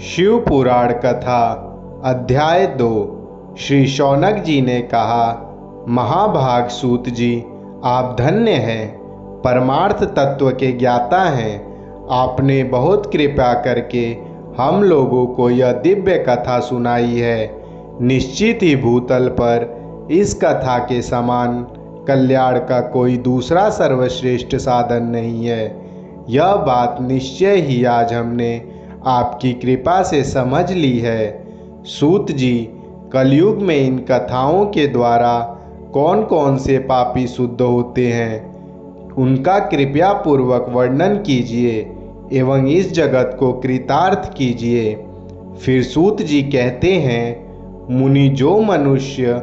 शिव पुराण कथा अध्याय 2। श्री शौनक जी ने कहा, महाभाग सूत जी, आप धन्य हैं, परमार्थ तत्व के ज्ञाता हैं। आपने बहुत कृपा करके हम लोगों को यह दिव्य कथा सुनाई है। निश्चित ही भूतल पर इस कथा के समान कल्याण का कोई दूसरा सर्वश्रेष्ठ साधन नहीं है। यह बात निश्चय ही आज हमने आपकी कृपा से समझ ली है। सूत जी, कलयुग में इन कथाओं के द्वारा कौन कौन से पापी शुद्ध होते हैं, उनका कृपया पूर्वक वर्णन कीजिए एवं इस जगत को कृतार्थ कीजिए। फिर सूत जी कहते हैं, मुनि, जो मनुष्य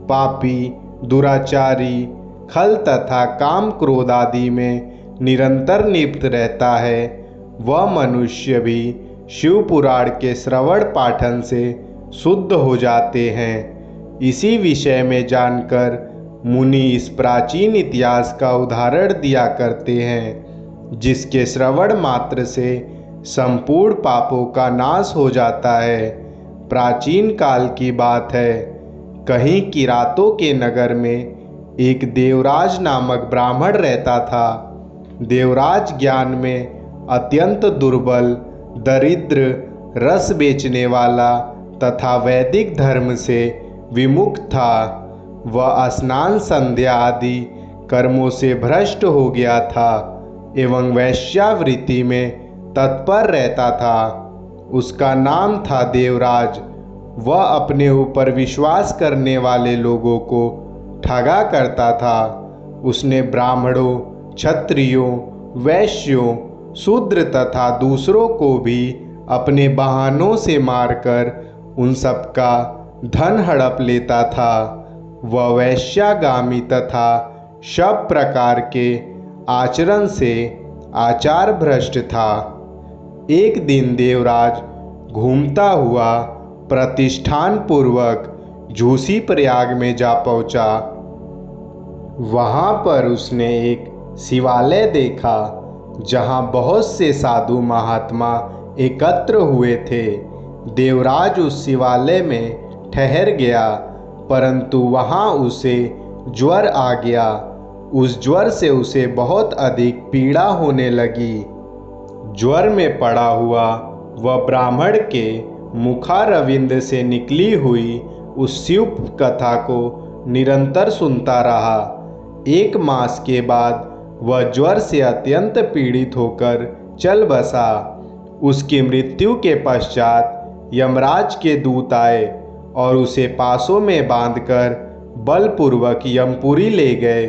पापी, दुराचारी, खल तथा काम क्रोध आदि में निरंतर नियुक्त रहता है, वह मनुष्य भी शिव पुराण के श्रवण पाठन से शुद्ध हो जाते हैं। इसी विषय में जानकर मुनि इस प्राचीन इतिहास का उदाहरण दिया करते हैं, जिसके श्रवण मात्र से संपूर्ण पापों का नाश हो जाता है। प्राचीन काल की बात है, कहीं किरातों के नगर में एक देवराज नामक ब्राह्मण रहता था। देवराज ज्ञान में अत्यंत दुर्बल, दरिद्र, रस बेचने वाला तथा वैदिक धर्म से विमुख था। वह स्नान संध्या आदि कर्मों से भ्रष्ट हो गया था एवं वैश्यावृत्ति में तत्पर रहता था। उसका नाम था देवराज। वह अपने ऊपर विश्वास करने वाले लोगों को ठगा करता था। उसने ब्राह्मणों, क्षत्रियों, वैश्यों, शूद्र तथा दूसरों को भी अपने बहानों से मारकर उन सबका धन हड़प लेता था। वह वैश्यागामी तथा सब प्रकार के आचरण से आचार भ्रष्ट था। एक दिन देवराज घूमता हुआ प्रतिष्ठान पूर्वक झूसी प्रयाग में जा पहुंचा। वहां पर उसने एक शिवालय देखा, जहां बहुत से साधु महात्मा एकत्र हुए थे। देवराज उस शिवालय में ठहर गया, परंतु वहां उसे ज्वर आ गया। उस ज्वर से उसे बहुत अधिक पीड़ा होने लगी। ज्वर में पड़ा हुआ वह ब्राह्मण के मुखारविंद से निकली हुई उस शिव कथा को निरंतर सुनता रहा। 1 मास के बाद वह ज्वर से अत्यंत पीड़ित होकर चल बसा। उसकी मृत्यु के पश्चात यमराज के दूत आए और उसे पासों में बांधकर बलपूर्वक यमपुरी ले गए।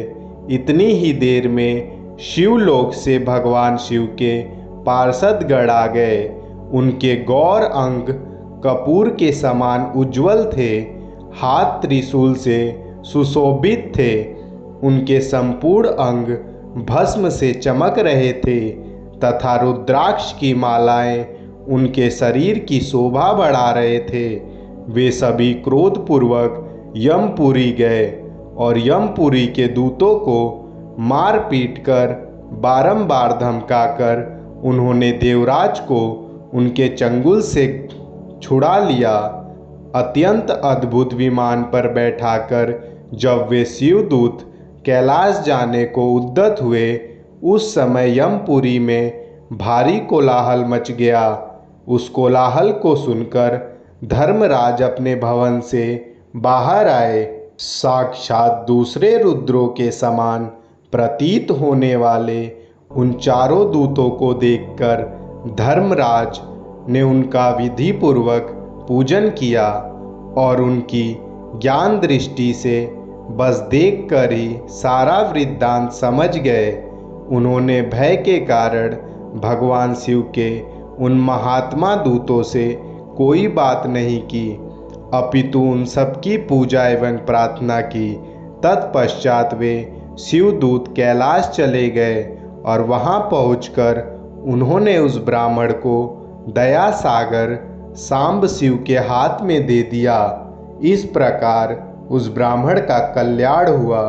इतनी ही देर में शिवलोक से भगवान शिव के पार्षदगण आ गए। उनके गौर अंग कपूर के समान उज्जवल थे, हाथ त्रिशूल से सुशोभित थे। उनके संपूर्ण अंग भस्म से चमक रहे थे तथा रुद्राक्ष की मालाएं उनके शरीर की शोभा बढ़ा रहे थे। वे सभी क्रोधपूर्वक यमपुरी गए और यमपुरी के दूतों को मार पीट कर बारंबार धमकाकर उन्होंने देवराज को उनके चंगुल से छुड़ा लिया। अत्यंत अद्भुत विमान पर बैठाकर जब वे शिवदूत कैलाश जाने को उद्यत हुए, उस समय यमपुरी में भारी कोलाहल मच गया। उस कोलाहल को सुनकर धर्मराज अपने भवन से बाहर आए। साक्षात दूसरे रुद्रों के समान प्रतीत होने वाले उन चारों दूतों को देखकर धर्मराज ने उनका विधि पूर्वक पूजन किया और उनकी ज्ञान दृष्टि से बस देखकर ही सारा वृत्तांत समझ गए। उन्होंने भय के कारण भगवान शिव के उन महात्मा दूतों से कोई बात नहीं की, अपितु उन सबकी पूजा एवं प्रार्थना की। तत्पश्चात वे शिवदूत कैलाश चले गए और वहां पहुंचकर उन्होंने उस ब्राह्मण को दया सागर सांब शिव के हाथ में दे दिया। इस प्रकार उस ब्राह्मण का कल्याण हुआ।